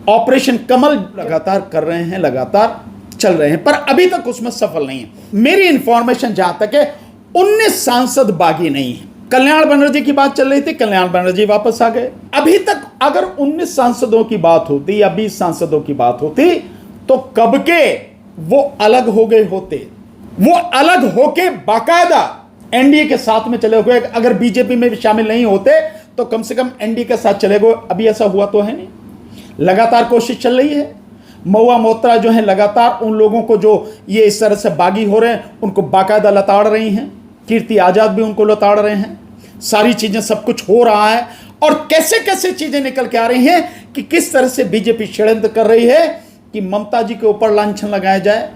Operation कमल लगातार कर रहे हैं, लगातार चल रहे हैं, पर अभी तक उसमें सफल नहीं है। मेरी इंफॉर्मेशन जहां तक है 19 सांसद बागी नहीं है। कल्याण बनर्जी की बात चल रही थी, कल्याण बनर्जी वापस आ गए। अभी तक अगर 19 सांसदों की बात होती या 20 सांसदों की बात होती तो कब के वो अलग हो गए होते। वो अलग होके बाकायदा एनडीए के साथ में चले गए। अगर बीजेपी में भी शामिल नहीं होते तो कम से कम एनडीए के साथ चले गए। अभी ऐसा हुआ तो है नहीं। लगातार कोशिश चल रही है। महुआ मोत्रा जो है लगातार उन लोगों को जो ये इस तरह से बागी हो रहे हैं उनको बाकायदा लताड़ रही हैं। कीर्ति आजाद भी उनको लताड़ रहे हैं। सारी चीजें, सब कुछ हो रहा है और कैसे कैसे चीजें निकल के आ रही हैं कि किस तरह से बीजेपी षड्यंत्र कर रही है कि ममता जी के ऊपर लांछन लगाया जाए,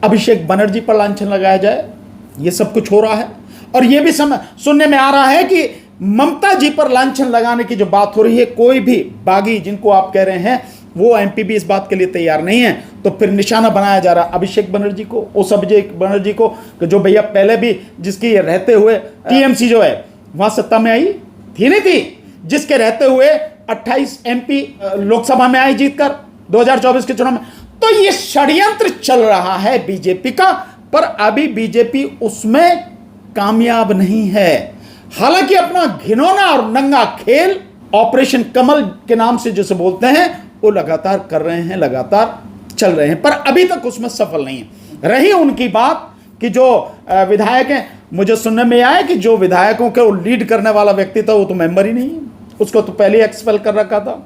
अभिषेक बनर्जी पर लांछन लगाया जाए। ये सब कुछ हो रहा है और ये भी सुनने में आ रहा है कि ममता जी पर लांछन लगाने की जो बात हो रही है, कोई भी बागी जिनको आप कह रहे हैं वो एमपी भी इस बात के लिए तैयार नहीं है, तो फिर निशाना बनाया जा रहा अभिषेक बनर्जी को, उस अभिषेक बनर्जी को जो भैया पहले भी जिसकी रहते हुए टीएमसी जो है वहां सत्ता में आई थी, नहीं थी, जिसके रहते हुए 28 एमपी लोकसभा में आई जीतकर 2024 के चुनाव में। तो ये षड्यंत्र चल रहा है बीजेपी का, पर अभी बीजेपी उसमें कामयाब नहीं है। हालांकि अपना घिनौना और नंगा खेल ऑपरेशन कमल के नाम से जिसे बोलते हैं वो लगातार कर रहे हैं, लगातार चल रहे हैं, पर अभी तक उसमें सफल नहीं है। रही उनकी बात कि जो विधायक हैं, मुझे सुनने में आया कि जो विधायकों के लीड करने वाला व्यक्ति था वो तो मेंबर ही नहीं है, उसको तो पहले एक्सपेल कर रखा था।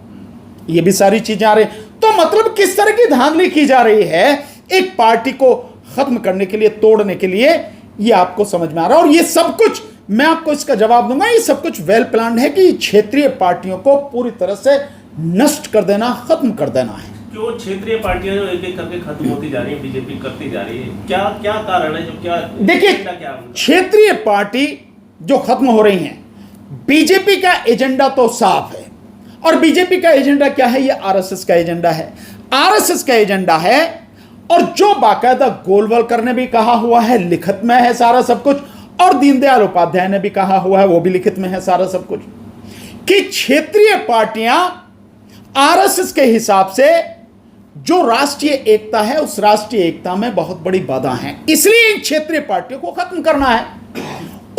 ये भी सारी चीजें आ रही। तो मतलब किस तरह की धांधली की जा रही है एक पार्टी को खत्म करने के लिए, तोड़ने के लिए, ये आपको समझ में आ रहा है। और ये सब कुछ मैं आपको इसका जवाब दूंगा, ये सब कुछ वेल प्लान्ड है कि क्षेत्रीय पार्टियों को पूरी तरह से नष्ट कर देना, खत्म कर देना है। क्यों क्षेत्रीय पार्टियां जो एक एक करके खत्म होती जा रही है, बीजेपी करती जा रही है, क्या क्या कारण है? जो क्या देखिए, क्षेत्रीय पार्टी जो खत्म हो रही हैं, बीजेपी का एजेंडा तो साफ है। और बीजेपी का एजेंडा क्या है? ये आरएसएस का एजेंडा है। आरएसएस का एजेंडा है और जो बाकायदा गोलवलकर ने भी कहा हुआ है, लिखित में है सारा सब कुछ, और दीनदयाल उपाध्याय ने भी कहा हुआ है, वो भी लिखित में है सारा सब कुछ, कि क्षेत्रीय पार्टियां आरएसएस के हिसाब से जो राष्ट्रीय एकता है उस राष्ट्रीय एकता में बहुत बड़ी बाधा है। इसलिए इन क्षेत्रीय पार्टियों को खत्म करना है।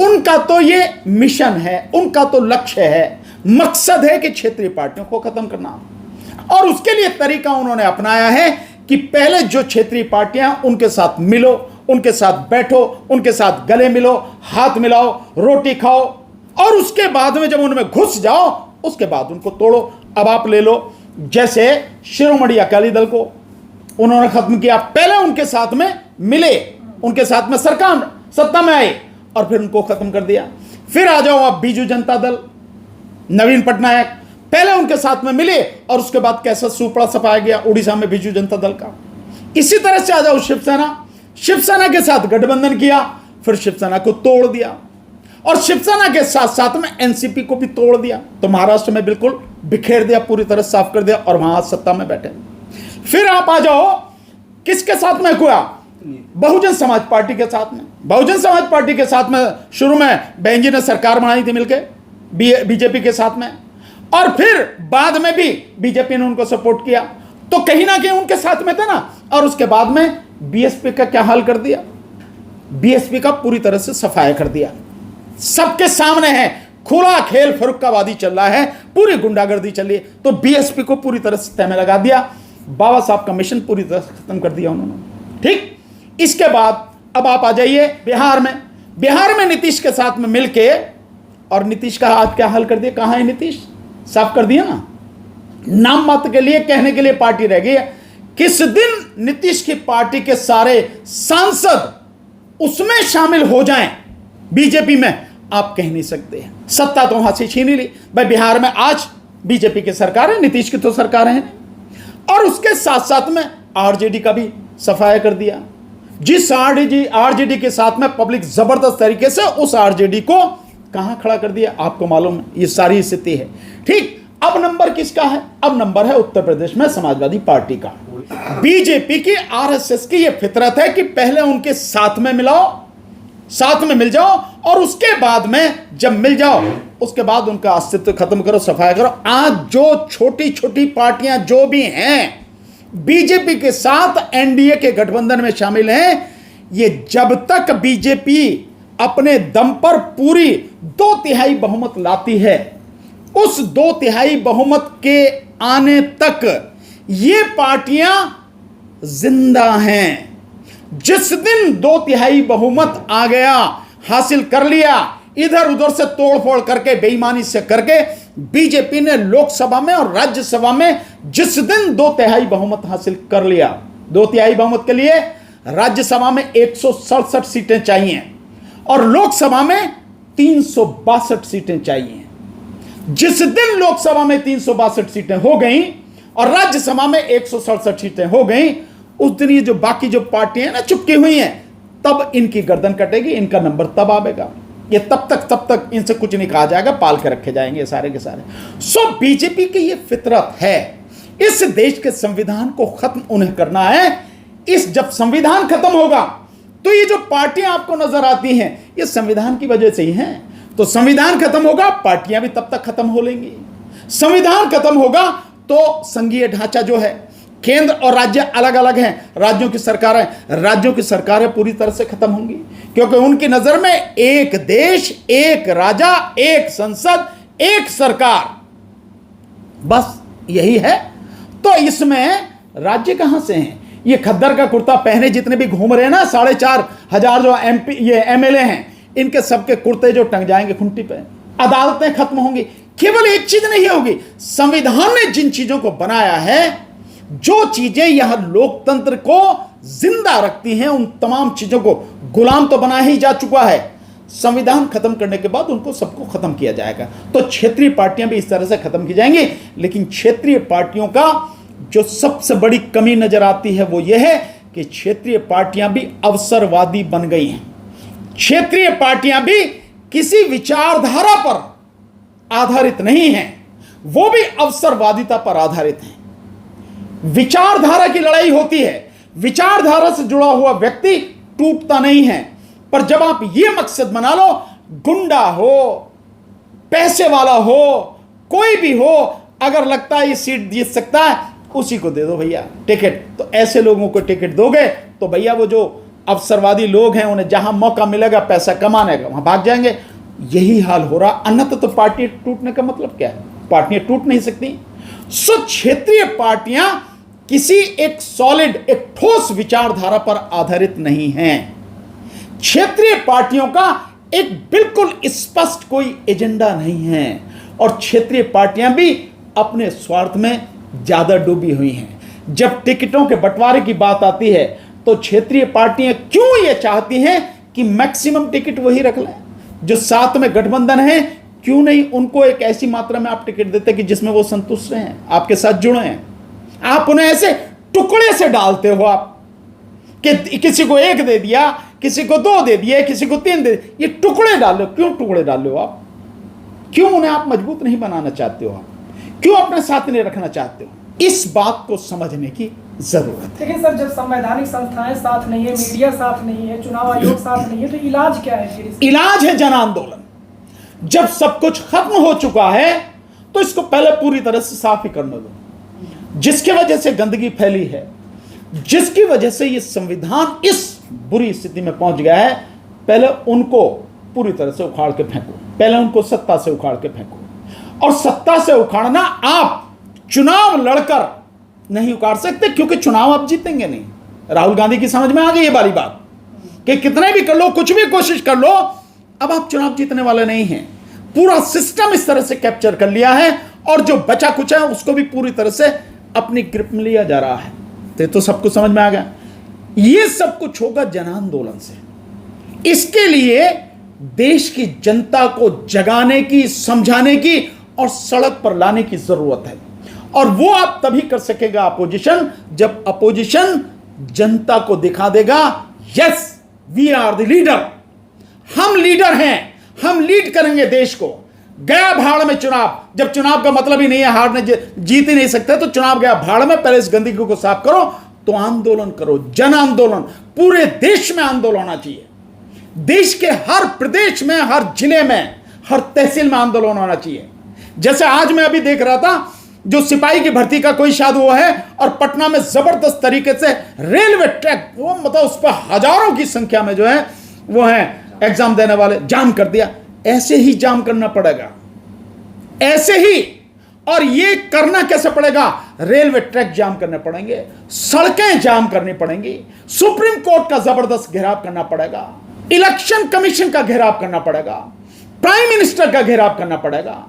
उनका तो ये मिशन है, उनका तो लक्ष्य है, मकसद है कि क्षेत्रीय पार्टियों को खत्म करना। और उसके लिए तरीका उन्होंने अपनाया है कि पहले जो क्षेत्रीय पार्टियां, उनके साथ मिलो, उनके साथ बैठो, उनके साथ गले मिलो, हाथ मिलाओ, रोटी खाओ, और उसके बाद में जब उनमें घुस जाओ उसके बाद उनको तोड़ो। अब आप ले लो, जैसे शिरोमणि अकाली दल को उन्होंने खत्म किया, पहले उनके साथ में मिले, उनके साथ में सरकार सत्ता में आए और फिर उनको खत्म कर दिया। फिर आ जाओ आप बीजू जनता दल, नवीन पटनायक, पहले उनके साथ में मिले और उसके बाद कैसा सुपड़ा सपाया गया उड़ीसा में बीजू जनता दल का। इसी तरह से आ जाओ शिवसेना, शिवसेना के साथ गठबंधन किया, फिर शिवसेना को तोड़ दिया और शिवसेना के साथ साथ में एनसीपी को भी तोड़ दिया, तो महाराष्ट्र में बिल्कुल बिखेर दिया, पूरी तरह साफ कर दिया और वहां सत्ता में बैठे। फिर आप आ जाओ किसके साथ में हुआ? बहुजन समाज पार्टी के साथ में। बहुजन समाज पार्टी के साथ में शुरू में बहन जी ने सरकार बनाई थी मिलके बीजेपी के साथ में, और फिर बाद में भी बीजेपी ने उनको सपोर्ट किया, तो कहीं ना कहीं उनके साथ में थे ना। और उसके बाद में बीएसपी का क्या हाल कर दिया? बीएसपी का पूरी तरह से सफाया कर दिया। सबके सामने है, खुला खेल फरुक्काबादी चल रहा है, पूरी गुंडागर्दी चल रही है, तो बीएसपी को पूरी तरह से तह में लगा दिया। बाबा साहब का मिशन पूरी तरह से खत्म कर दिया उन्होंने। ठीक, इसके बाद अब आप आ जाइए बिहार में। बिहार में नीतीश के साथ में मिलके, और नीतीश का आज क्या हाल कर दिया? कहां है नीतीश? साफ कर दिया ना, नाम मात्र के लिए, कहने के लिए पार्टी रह गई है। किस दिन नीतीश की पार्टी के सारे सांसद उसमें शामिल हो जाएं बीजेपी में, आप कह नहीं सकते। सत्ता तो वहां से छीन ही ली भाई। बिहार में आज बीजेपी की सरकार है, नीतीश की तो सरकार है, और उसके साथ साथ में आरजेडी का भी सफाया कर दिया। जिस आरजेडी के साथ में पब्लिक जबरदस्त तरीके से उस आरजेडी को कहां खड़ा कर दिया आपको मालूम है। ये सारी स्थिति है। ठीक, अब नंबर किसका है? अब नंबर है उत्तर प्रदेश में समाजवादी पार्टी का। बीजेपी की, आरएसएस की यह फितरत है कि पहले उनके साथ में मिलाओ, साथ में मिल जाओ, और उसके बाद में जब मिल जाओ उसके बाद उनका अस्तित्व खत्म करो, सफाया करो। आज जो छोटी छोटी पार्टियां जो भी हैं बीजेपी के साथ एनडीए के गठबंधन में शामिल हैं, ये जब तक बीजेपी अपने दम पर पूरी 2/3 बहुमत लाती है, उस 2/3 बहुमत के आने तक ये पार्टियां जिंदा हैं। जिस दिन 2/3 बहुमत आ गया, हासिल कर लिया, इधर उधर से तोड़फोड़ करके, बेईमानी से करके बीजेपी ने लोकसभा में और राज्यसभा में जिस दिन 2/3 बहुमत हासिल कर लिया, 2/3 बहुमत के लिए राज्यसभा में 167 सीटें चाहिए और लोकसभा में 362 सीटें चाहिए। जिस दिन लोकसभा में 362 सीटें हो गई और राज्यसभा में 167 सीटें हो गई, उस दिन ये जो बाकी जो पार्टियां हैं ना चुपकी हुई हैं, तब इनकी गर्दन कटेगी, इनका नंबर तब आएगा। ये तब तक इनसे कुछ नहीं कहा जाएगा, पाल के रखे जाएंगे सारे के सारे। सो बीजेपी की ये फितरत है। इस देश के संविधान को खत्म उन्हें करना है। जब संविधान खत्म होगा तो ये जो पार्टियां आपको नजर आती हैं, ये संविधान की वजह से ही हैं। तो संविधान खत्म होगा, पार्टियां भी तब तक खत्म हो लेंगी। संविधान खत्म होगा तो संघीय ढांचा जो है, केंद्र और राज्य अलग अलग हैं, राज्यों की सरकारें पूरी तरह से खत्म होंगी, क्योंकि उनकी नजर में एक देश, एक राजा, एक संसद, एक सरकार, बस यही है। तो इसमें राज्य कहां से हैं? ये खद्दर का कुर्ता पहने जितने भी घूम रहे हैं ना, 4,500 जो एमपी ये एमएलए हैं, इनके सबके कुर्ते जो टंग जाएंगे खुंटी पे। अदालतें खत्म होंगी। केवल एक चीज नहीं होगी, संविधान ने जिन चीजों को बनाया है, जो चीजें यह लोकतंत्र को जिंदा रखती हैं, उन तमाम चीजों को गुलाम तो बनाया ही जा चुका है। संविधान खत्म करने के बाद उनको सबको खत्म किया जाएगा। तो क्षेत्रीय पार्टियां भी इस तरह से खत्म की जाएंगी। लेकिन क्षेत्रीय पार्टियों का जो सबसे बड़ी कमी नजर आती है वो यह है कि क्षेत्रीय पार्टियां भी अवसरवादी बन गई हैं। क्षेत्रीय पार्टियां भी किसी विचारधारा पर आधारित नहीं हैं, वो भी अवसरवादिता पर आधारित हैं। विचारधारा की लड़ाई होती है, विचारधारा से जुड़ा हुआ व्यक्ति टूटता नहीं है। पर जब आप यह मकसद बना लो, गुंडा हो, पैसे वाला हो, कोई भी हो, अगर लगता है ये सीट जीत सकता है, उसी को दे दो भैया टिकट। तो ऐसे लोगों को टिकट दोगे तो भैया वो जो अवसरवादी लोग हैं, उन्हें जहां मौका मिलेगा पैसा कमाने का, वहां भाग जाएंगे। यही हाल हो रहा। अन्यथा तो पार्टी टूटने का मतलब क्या है? पार्टियां टूट नहीं सकती। सो क्षेत्रीय पार्टियां किसी एक सॉलिड, एक ठोस विचारधारा पर आधारित नहीं हैं। क्षेत्रीय पार्टियों का एक बिल्कुल स्पष्ट कोई एजेंडा नहीं है और क्षेत्रीय पार्टियां भी अपने स्वार्थ में ज्यादा डूबी हुई हैं। जब टिकटों के बंटवारे की बात आती है तो क्षेत्रीय पार्टियां क्यों ये चाहती हैं कि मैक्सिमम टिकट वही रख लें? जो साथ में गठबंधन है, क्यों नहीं उनको एक ऐसी मात्रा में आप टिकट देते कि जिसमें वो संतुष्ट हैं, आपके साथ जुड़े हैं? आप उन्हें ऐसे टुकड़े से डालते हो आप कि किसी को 1 दे दिया, किसी को 2 दे दिए, किसी को 3 दे दिए। ये टुकड़े डालो। क्यों टुकड़े डाल रहे हो आप? क्यों उन्हें आप मजबूत नहीं बनाना चाहते हो? आप क्यों अपने साथ नहीं रखना चाहते हो? इस बात को समझने की जरूरत है। लेकिन सर, जब संवैधानिक संस्थाएं साथ नहीं है, मीडिया साथ नहीं है, चुनाव आयोग साथ नहीं है, तो इलाज क्या है फिर? इलाज है जन आंदोलन। जब सब कुछ खत्म हो चुका है तो इसको पहले पूरी तरह से साफ ही करने दो। जिसकी वजह से गंदगी फैली है, जिसकी वजह से ये संविधान इस बुरी स्थिति में पहुंच गया है, पहले उनको पूरी तरह से उखाड़ के फेंको। पहले उनको सत्ता से उखाड़ के फेंको। और सत्ता से उखाड़ना आप चुनाव लड़कर नहीं उखाड़ सकते, क्योंकि चुनाव आप जीतेंगे नहीं। राहुल गांधी की समझ में आ गई ये वाली बात कि कितने भी कर लो, कुछ भी कोशिश कर लो, अब आप चुनाव जीतने वाले नहीं हैं। पूरा सिस्टम इस तरह से कैप्चर कर लिया है और जो बचा कुछ है उसको भी पूरी तरह से अपनी ग्रिप में लिया जा रहा है। तो सबको समझ में आ गया। ये सब कुछ होगा जन आंदोलन से। इसके लिए देश की जनता को जगाने की, समझाने की और सड़क पर लाने की जरूरत है। और वो आप तभी कर सकेगा अपोजिशन, जब अपोजिशन जनता को दिखा देगा, yes we are the leader, हम लीडर हैं, हम लीड करेंगे देश को। गया भाड़ में चुनाव, जब चुनाव का मतलब ही नहीं है, हारने जीत ही नहीं सकते, तो चुनाव गया भाड़ में। पहले इस गंदगी को साफ करो, तो आंदोलन करो, जन आंदोलन। पूरे देश में आंदोलन होना चाहिए। देश के हर प्रदेश में, हर जिले में, हर तहसील में आंदोलन होना चाहिए। जैसे आज मैं अभी देख रहा था, जो सिपाही की भर्ती का कोई शायद वो है, और पटना में जबरदस्त तरीके से रेलवे ट्रैक, वो मतलब उस पर हजारों की संख्या में जो है वो है एग्जाम देने वाले, जाम कर दिया। ऐसे ही जाम करना पड़ेगा, ऐसे ही। और ये करना कैसे पड़ेगा? रेलवे ट्रैक जाम करने पड़ेंगे, सड़कें जाम करनी पड़ेंगी, सुप्रीम कोर्ट का जबरदस्त घेराव करना पड़ेगा, इलेक्शन कमीशन का घेराव करना पड़ेगा, प्राइम मिनिस्टर का घेराव करना पड़ेगा,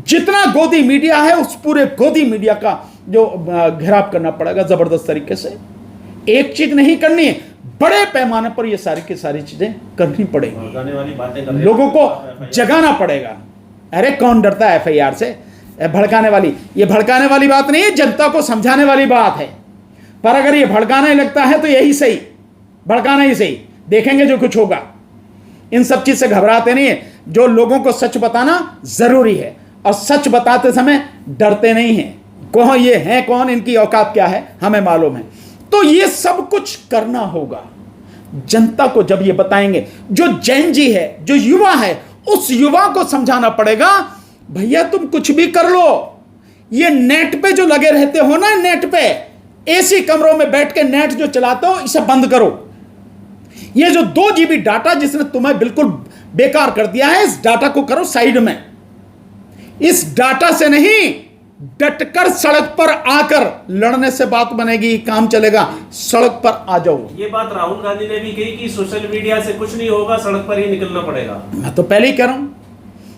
जितना गोदी मीडिया है उस पूरे गोदी मीडिया का जो घेराव करना पड़ेगा जबरदस्त तरीके से। एक चीज नहीं करनी है, बड़े पैमाने पर ये सारी की सारी चीजें करनी पड़ेगी, भड़काने वाली बातें कर रहे हैं। लोगों को जगाना पड़ेगा। अरे कौन डरता है FIR से? भड़काने वाली, ये भड़काने वाली बात नहीं है, जनता को समझाने वाली बात है। पर अगर ये भड़काने लगता है तो यही सही, भड़काना ही सही, देखेंगे जो कुछ होगा। इन सब चीज से घबराते नहीं है, जो लोगों को सच बताना जरूरी है, और सच बताते समय डरते नहीं हैं। कौन ये हैं, कौन, इनकी औकात क्या है, हमें मालूम है। तो ये सब कुछ करना होगा। जनता को जब ये बताएंगे, जो जैन जी है, जो युवा है, उस युवा को समझाना पड़ेगा, भैया तुम कुछ भी कर लो, ये नेट पे जो लगे रहते हो ना, नेट पे AC कमरों में बैठ के नेट जो चलाते हो, इसे बंद करो। ये जो 2 GB डाटा जिसने तुम्हें बिल्कुल बेकार कर दिया है, इस डाटा को करो साइड में। इस डाटा से नहीं, डटकर सड़क पर आकर लड़ने से बात बनेगी, काम चलेगा। सड़क पर आ जाओ। ये बात राहुल गांधी ने भी कही कि सोशल मीडिया से कुछ नहीं होगा, सड़क पर ही निकलना पड़ेगा। मैं तो पहले ही कह रहा हूं,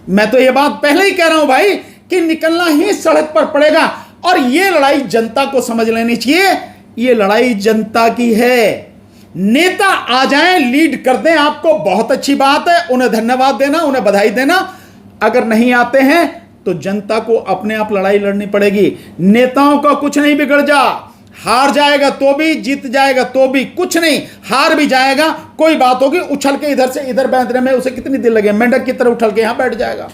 मैं तो ये बात पहले ही कह रहा हूं भाई, कि निकलना ही सड़क पर पड़ेगा। और ये लड़ाई जनता को समझ लेनी चाहिए, ये लड़ाई जनता की है। नेता आ जाएं, लीड कर दें, आपको बहुत अच्छी बात है, उन्हें धन्यवाद देना, उन्हें बधाई देना। अगर नहीं आते हैं तो जनता को अपने आप लड़ाई लड़नी पड़ेगी। नेताओं का कुछ नहीं बिगड़ जा, हार जाएगा तो भी, जीत जाएगा तो भी, कुछ नहीं, हार भी जाएगा, कोई बात होगी, उछल के इधर से इधर बैठने में उसे कितनी देर लगे, मेंढक की तरह उछल के यहां बैठ जाएगा।